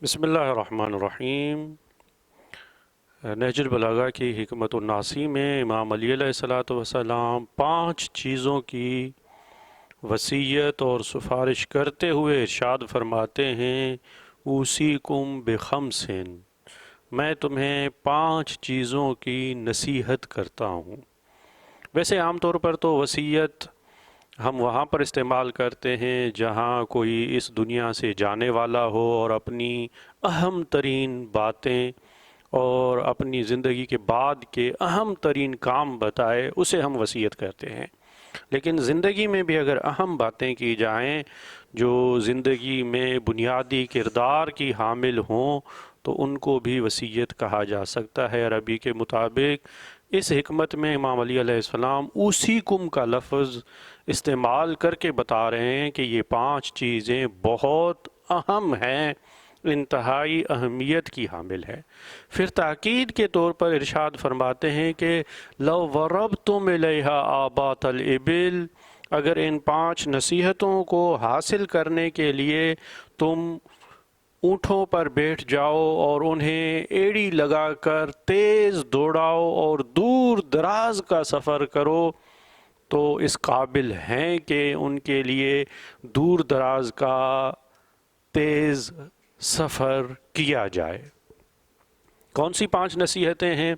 बिस्मिल्लाह अर्रहमान अर्रहीम। नहजुल बलागा की हिकमत उन्नासी में इमाम अली अलैहिस्सलातु वस्सलाम 5 चीज़ों की वसीयत और सिफारिश करते हुए इरशाद फरमाते हैं, ऊसीकुम बिखम्सिन, मैं तुम्हें 5 चीज़ों की नसीहत करता हूँ। वैसे आम तौर पर तो वसीयत हम वहाँ पर इस्तेमाल करते हैं जहाँ कोई इस दुनिया से जाने वाला हो और अपनी अहम तरीन बातें और अपनी ज़िंदगी के बाद के अहम तरीन काम बताए, उसे हम वसीयत करते हैं। लेकिन ज़िंदगी में भी अगर अहम बातें की जाएं जो ज़िंदगी में बुनियादी किरदार की हामिल हों तो उनको भी वसीयत कहा जा सकता है। अरबी के मुताबिक इस हिकमत में इमाम अली अलैहिस्सलाम उसीकुम का लफ्ज़ इस्तेमाल करके बता रहे हैं कि ये 5 चीज़ें बहुत अहम हैं, इंतहाई अहमियत की हामिल है। फिर ताकीद के तौर पर इरशाद फरमाते हैं कि लव वरबतुम इलैहा आबातल इबिल, अगर इन 5 नसीहतों को हासिल करने के लिए तुम ऊँटों पर बैठ जाओ और उन्हें एड़ी लगाकर तेज़ दौड़ाओ और दूर दराज का सफ़र करो तो इस काबिल हैं कि उनके लिए दूर दराज का तेज़ सफ़र किया जाए। कौन सी 5 नसीहतें हैं?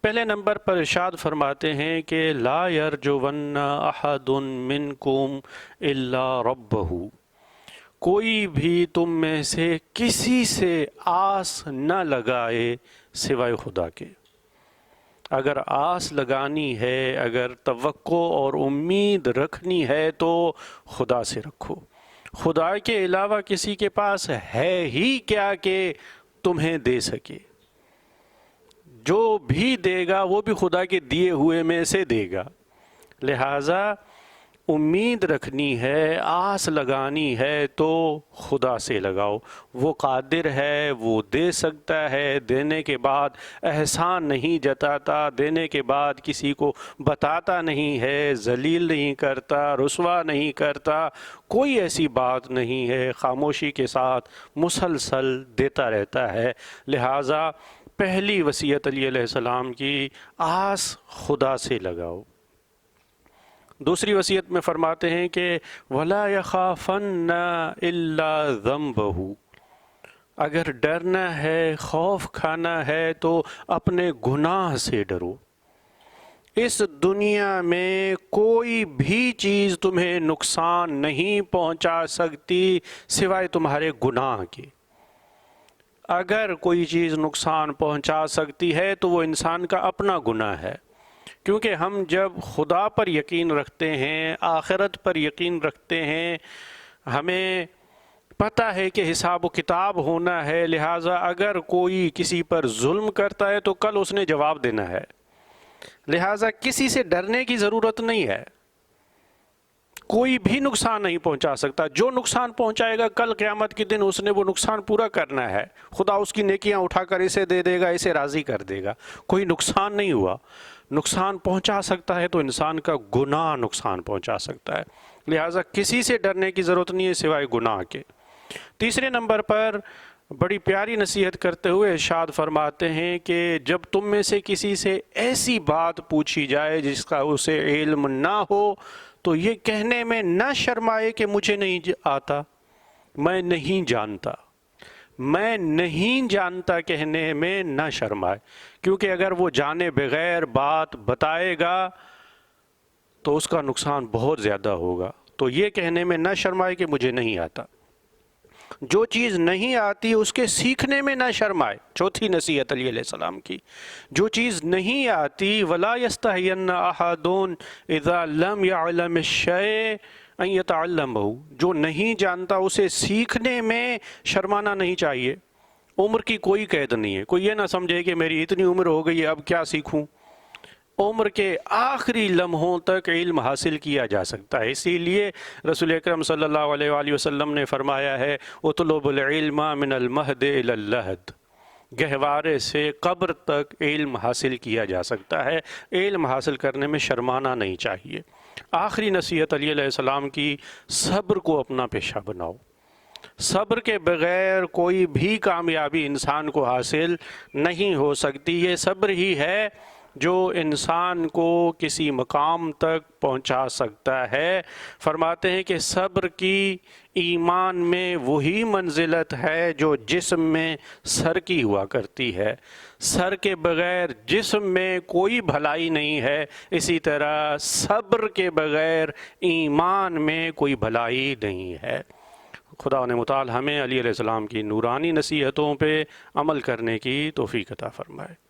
पहले नंबर पर इरशाद फरमाते हैं कि ला यरजुवन्ना अहदुन मिनकुम इल्ला रब्बहू, कोई भी तुम में से किसी से आस न लगाए सिवाय खुदा के। अगर आस लगानी है, अगर तवक्को और उम्मीद रखनी है तो खुदा से रखो। खुदा के अलावा किसी के पास है ही क्या कि तुम्हें दे सके। जो भी देगा वो भी खुदा के दिए हुए में से देगा। लिहाजा उम्मीद रखनी है, आस लगानी है तो खुदा से लगाओ। वो कादिर है, वो दे सकता है, देने के बाद एहसान नहीं जताता, देने के बाद किसी को बताता नहीं है, जलील नहीं करता, रुसवा नहीं करता, कोई ऐसी बात नहीं है, खामोशी के साथ मुसलसल देता रहता है। लिहाजा पहली वसीयत अली अलैहिस्सलाम की, आस खुदा से लगाओ। दूसरी वसीयत में फरमाते हैं कि वला यखाफन्ना इल्ला ज़म्बहू, अगर डरना है, खौफ खाना है तो अपने गुनाह से डरो। इस दुनिया में कोई भी चीज़ तुम्हें नुकसान नहीं पहुंचा सकती सिवाय तुम्हारे गुनाह के। अगर कोई चीज़ नुकसान पहुंचा सकती है तो वो इंसान का अपना गुनाह है, क्योंकि हम जब खुदा पर यकीन रखते हैं, आखिरत पर यकीन रखते हैं, हमें पता है कि हिसाब व किताब होना है, लिहाजा अगर कोई किसी पर जुल्म करता है तो कल उसने जवाब देना है। लिहाजा किसी से डरने की ज़रूरत नहीं है, कोई भी नुकसान नहीं पहुंचा सकता। जो नुकसान पहुंचाएगा कल क़यामत के दिन उसने वो नुकसान पूरा करना है। खुदा उसकी नेकियां उठाकर इसे दे देगा, इसे राज़ी कर देगा। कोई नुकसान नहीं हुआ। नुकसान पहुंचा सकता है तो इंसान का गुनाह नुकसान पहुंचा सकता है। लिहाजा किसी से डरने की ज़रूरत नहीं है सिवाय गुनाह के। तीसरे नंबर पर बड़ी प्यारी नसीहत करते हुए इरशाद फरमाते हैं कि जब तुम में से किसी से ऐसी बात पूछी जाए जिसका उसे इल्म ना हो तो ये कहने में न शर्माए कि मुझे नहीं आता, मैं नहीं जानता। मैं नहीं जानता कहने में न शर्माए, क्योंकि अगर वो जाने बगैर बात बताएगा तो उसका नुकसान बहुत ज़्यादा होगा। तो ये कहने में न शर्माए कि मुझे नहीं आता। जो चीज़ नहीं आती उसके सीखने में ना शर्माए। चौथी नसीहत अली अलैहिस्सलाम की, जो चीज़ नहीं आती, वला यस्तहियन्ना अहदुन इज़ा लम यअलम शै अन यतअल्लमहु, जो नहीं जानता उसे सीखने में शर्माना नहीं चाहिए। उम्र की कोई कैद नहीं है। कोई ये ना समझे कि मेरी इतनी उम्र हो गई है अब क्या सीखूं। उम्र के आखिरी लम्हों तक इल्म हासिल किया जा सकता है। इसीलिए रसूल अकरम सल्लल्लाहु अलैहि वसल्लम ने फरमाया है, उतलुबुल इल्मा मिनल महद इलल लहद, गहवारे से कब्र तक इल्म हासिल किया जा सकता है। इल्म हासिल करने में शर्माना नहीं चाहिए। आखिरी नसीहत अली अलैहिस्सलाम की, सब्र को अपना पेशा बनाओ। صبر کے بغیر کوئی بھی کامیابی انسان کو حاصل نہیں ہو سکتی۔ یہ صبر ہی ہے جو انسان کو کسی مقام تک پہنچا سکتا ہے۔ فرماتے ہیں کہ صبر کی ایمان میں وہی منزلت ہے جو جسم میں سر کی ہوا کرتی ہے۔ سر کے بغیر جسم میں کوئی بھلائی نہیں ہے، اسی طرح صبر کے بغیر ایمان میں کوئی بھلائی نہیں ہے۔ خدا نے متعال ہمیں علی علیہ السلام کی نورانی نصیحتوں پہ عمل کرنے کی توفیق عطا فرمائے۔